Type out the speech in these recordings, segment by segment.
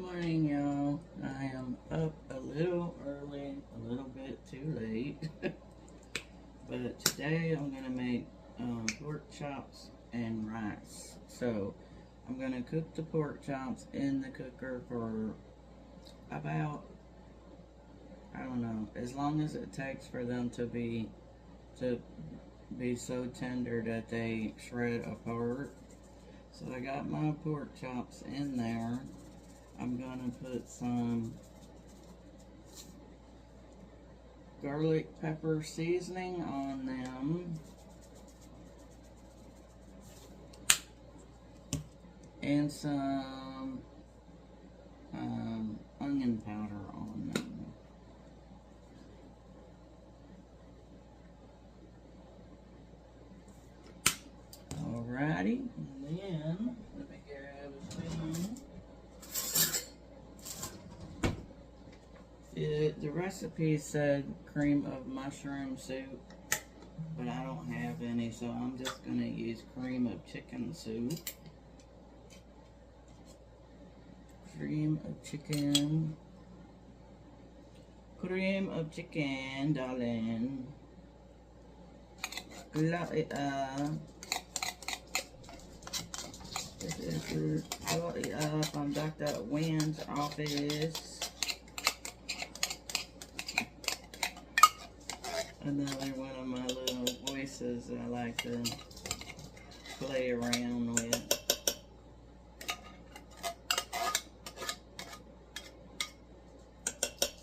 morning, y'all. I am up a little early, a little bit too late. But today I'm going to make pork chops and rice. So I'm going to cook the pork chops in the cooker for about, I don't know, as long as it takes for them to be so tender that they shred apart. So I got my pork chops in there. I'm gonna put some garlic pepper seasoning on them and some onion powder on them. Alrighty, and then let me grab a spoon. The recipe said cream of mushroom soup, but I don't have any, so I'm just going to use cream of chicken soup. Cream of chicken. Cream of chicken, darling. Blow it up. This is blow it up from Dr. Wynn's office. Another one of my little voices I like to play around with.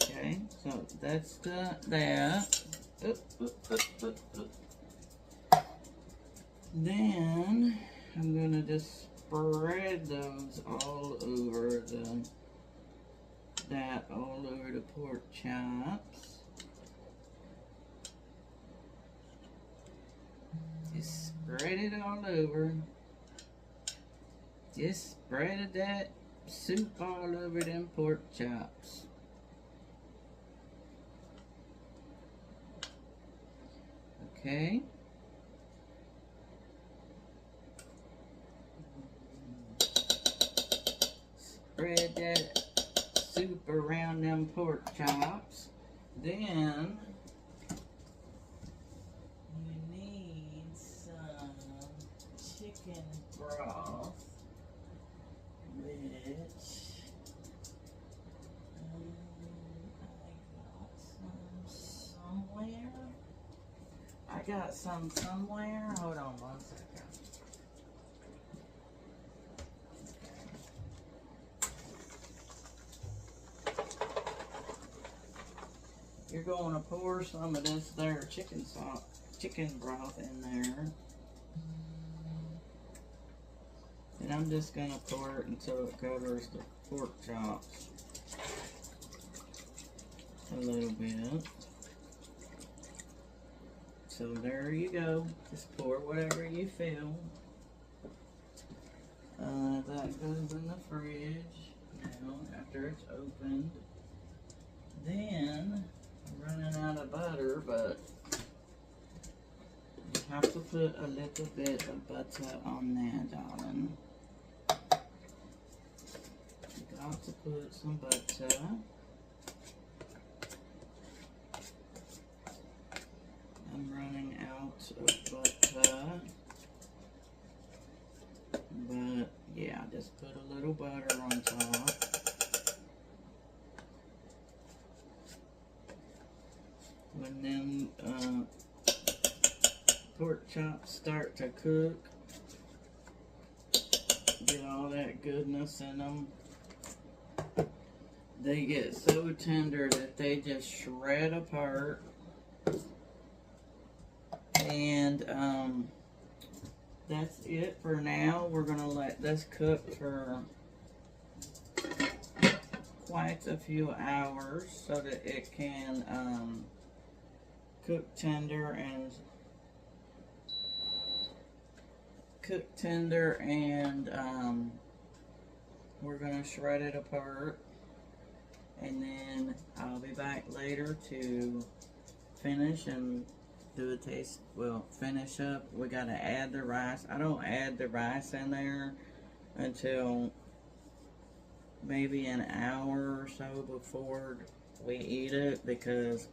Okay, so that's that. Then I'm gonna just spread those all over all over the pork chops. Just spread it all over. Just spread that soup all over them pork chops. Okay. Spread that soup around them pork chops. Then chicken broth, which I got some somewhere. Hold on one second. You're going to pour some of this there chicken broth in there. And I'm just going to pour it until it covers the pork chops a little bit. So there you go. Just pour whatever you feel. That goes in the fridge now after it's opened. Then, I'm running out of butter, but you have to put a little bit of butter on there, darling. Got to put some butter. I'm running out of butter. But yeah, just put a little butter on top. When them pork chops start to cook, get all that goodness in them. They get so tender that they just shred apart. And that's it for now. We're gonna let this cook for quite a few hours so that it can cook tender and we're gonna shred it apart. And then I'll be back later to finish and do a taste. Well, finish up. We gotta add the rice. I don't add the rice in there until maybe an hour or so before we eat it, because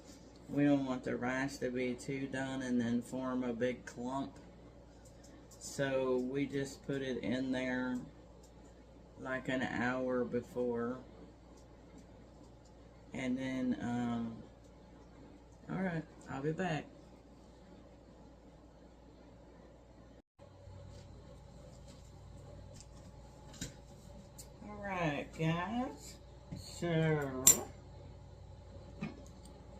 we don't want the rice to be too done and then form a big clump. So we just put it in there like an hour before. And then, alright, I'll be back. Alright, guys. So,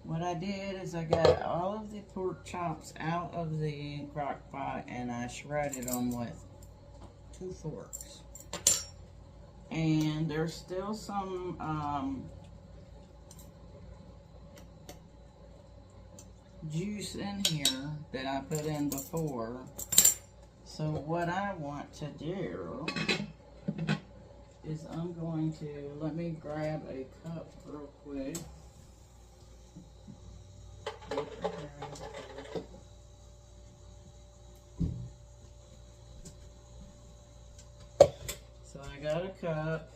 what I did is I got all of the pork chops out of the crock pot and I shredded them with 2 forks. And there's still some juice in here that I put in before. So what I want to do is I'm going to, let me grab a cup real quick. So I got a cup.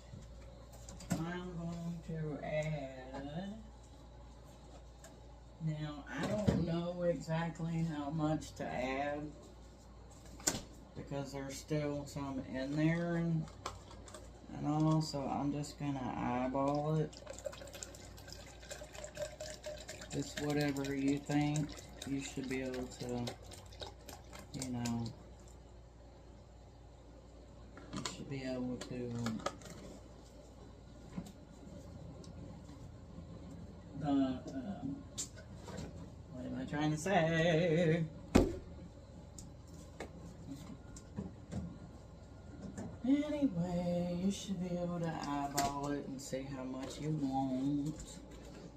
I'm going to add, now I don't know exactly how much to add because there's still some in there and all, so I'm just gonna eyeball it. Just whatever you think you should be able to, you know, you should be able to what am I trying to say? Anyway, you should be able to eyeball it and see how much you want.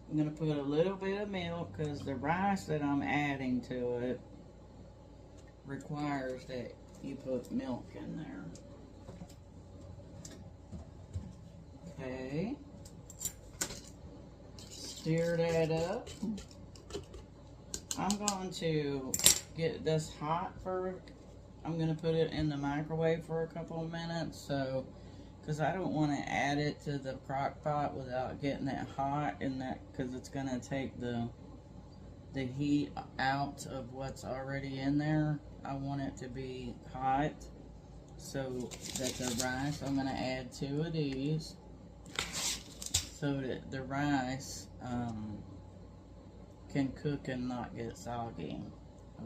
I'm going to put a little bit of milk because the rice that I'm adding to it requires that you put milk in there. Okay. Stir that up. I'm going to get this hot for, I'm going to put it in the microwave for a couple of minutes, so, because I don't want to add it to the crock pot without getting it hot, and that, because it's going to take the heat out of what's already in there. I want it to be hot, so that the rice, I'm going to add 2 of these, so that the rice can cook and not get soggy.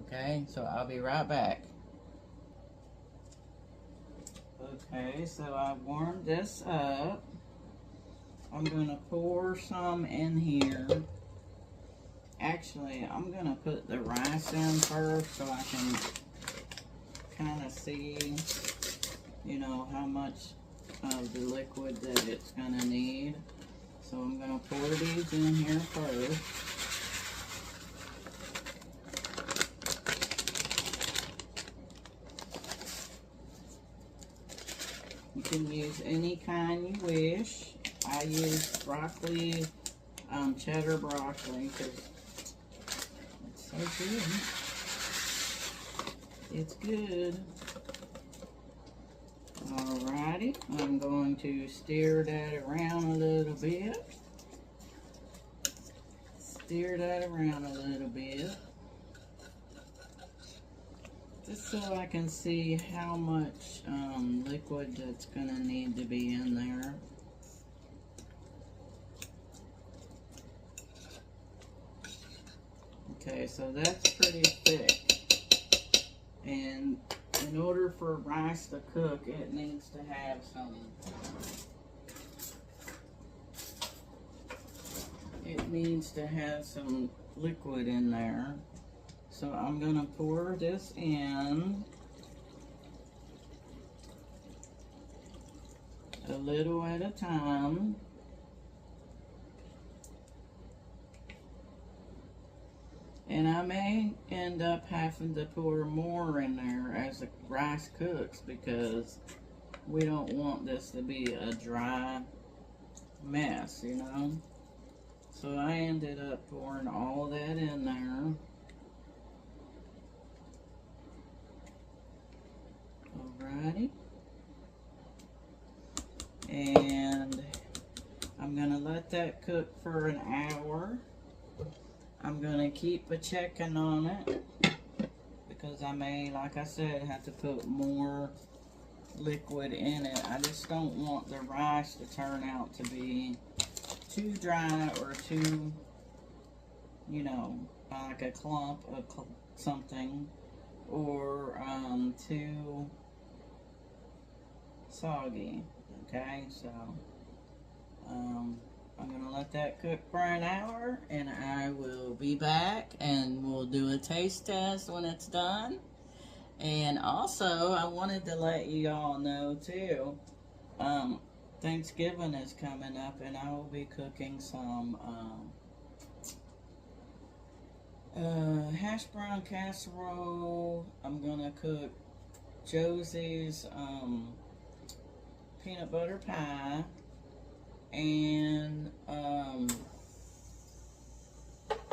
Okay, so I'll be right back. Okay, so I warmed this up. I'm gonna pour some in here. Actually, I'm gonna put the rice in first so I can kind of see, you know, how much of the liquid that it's gonna need. So I'm gonna pour these in here first. You can use any kind you wish. I use broccoli, cheddar broccoli, because it's so good. It's good. Alrighty, I'm going to stir that around a little bit. Stir that around a little bit. Just so I can see how much liquid that's going to need to be in there. Okay, so that's pretty thick. And in order for rice to cook, it needs to have some liquid in there. So I'm gonna pour this in a little at a time. And I may end up having to pour more in there as the rice cooks, because we don't want this to be a dry mess, you know. So I ended up pouring all that in there. Alrighty. And let that cook for an hour. I'm gonna keep a checking on it because I may, like I said, have to put more liquid in it. I just don't want the rice to turn out to be too dry or too, you know, like a clump of something, or too soggy. Okay, so I'm gonna let that cook for an hour, and I will be back and we'll do a taste test when it's done. And also, I wanted to let you all know too, Thanksgiving is coming up, and I will be cooking some hash brown casserole. I'm gonna cook Josie's peanut butter pie, and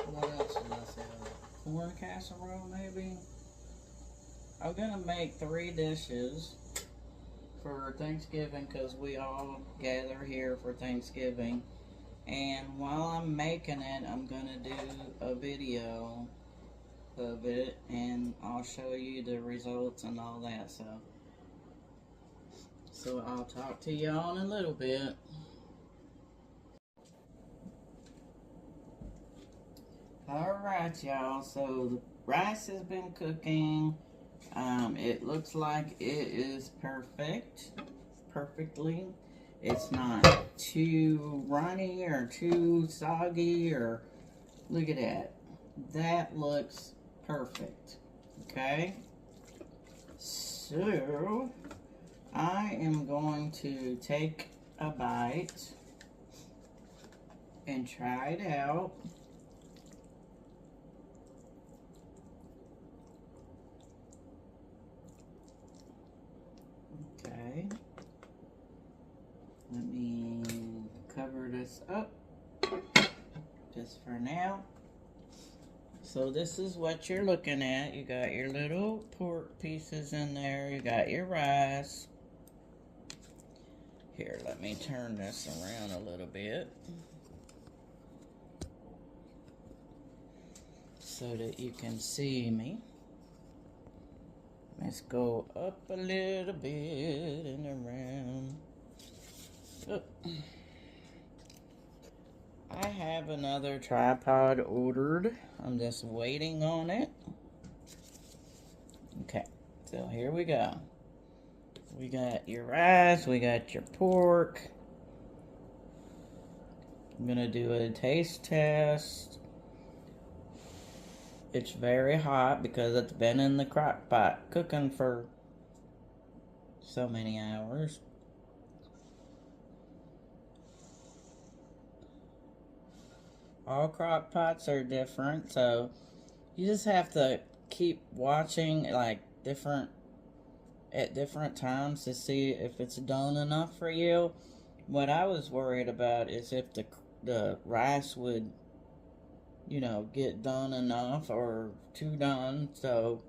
what else did I say? Corn casserole, maybe. I'm gonna make 3 dishes for Thanksgiving because we all gather here for Thanksgiving. And while I'm making it, I'm gonna do a video of it, and I'll show you the results and all that. So I'll talk to y'all in a little bit. Alright, y'all, so the rice has been cooking. It looks like it is perfectly. It's not too runny or too soggy, or look at that. That looks perfect. Okay, so I am going to take a bite and try it out. Okay, let me cover this up just for now. So this is what you're looking at. You got your little pork pieces in there. You got your rice. Here, let me turn this around a little bit so that you can see me. Let's go up a little bit and around. Oh. I have another tripod ordered. I'm just waiting on it. Okay, so here we go. We got your rice, we got your pork. I'm gonna do a taste test. It's very hot because it's been in the crock pot cooking for so many hours. All crock pots are different, so you just have to keep watching like at different times to see if it's done enough for you. What I was worried about is if the rice would, you know, get done enough or too done. So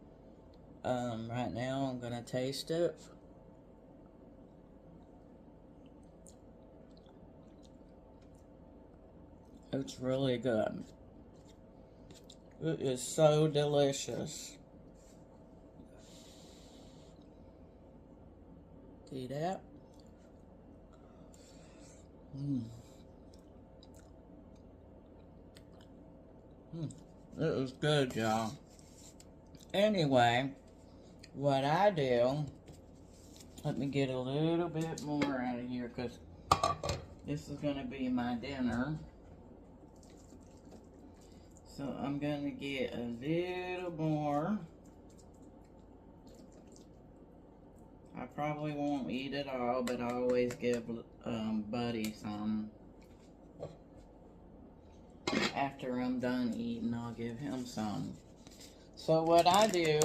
right now I'm gonna taste it. It's really good. It is so delicious. See that? It was good, y'all. Anyway, what I do, let me get a little bit more out of here because this is going to be my dinner. So I'm going to get a little more. I probably won't eat it all, but I always give Buddy some. After I'm done eating, I'll give him some. So what I do,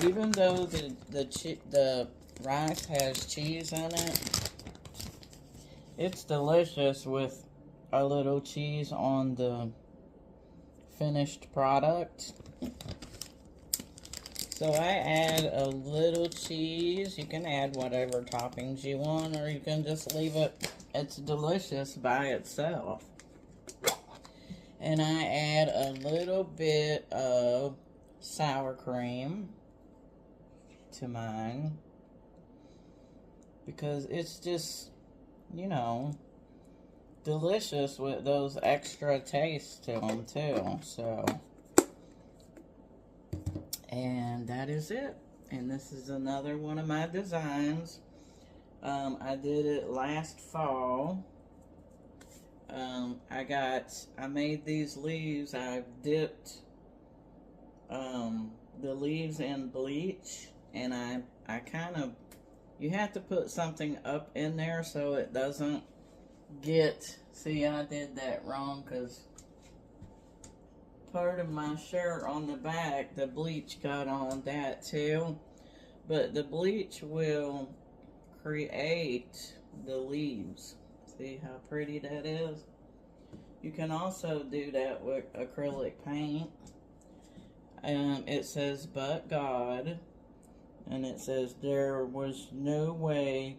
even though the rice has cheese in it, it's delicious with a little cheese on the finished product. So I add a little cheese. You can add whatever toppings you want, or you can just leave it. It's delicious by itself. And I add a little bit of sour cream to mine, because it's just, you know, delicious with those extra tastes to them too. So, and that is it. And this is another one of my designs. I did it last fall. I made these leaves. I dipped the leaves in bleach, and I kind of, you have to put something up in there so it doesn't get, see, I did that wrong, because part of my shirt on the back, the bleach got on that too. But the bleach will create the leaves. See how pretty that is? You can also do that with acrylic paint. It says, "But God," and it says, "There was no way,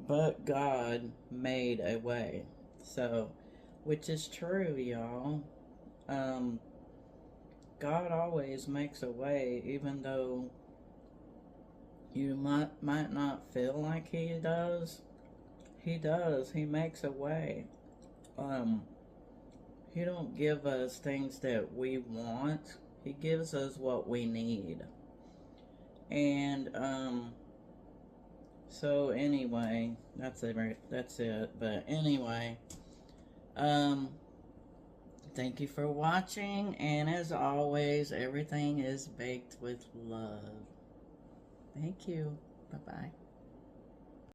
but God made a way." So, which is true, y'all. God always makes a way, even though you might not feel like He does. He does. He makes a way. He don't give us things that we want. He gives us what we need. And so anyway, that's it. But anyway, thank you for watching, and as always, everything is baked with love. Thank you. Bye-bye.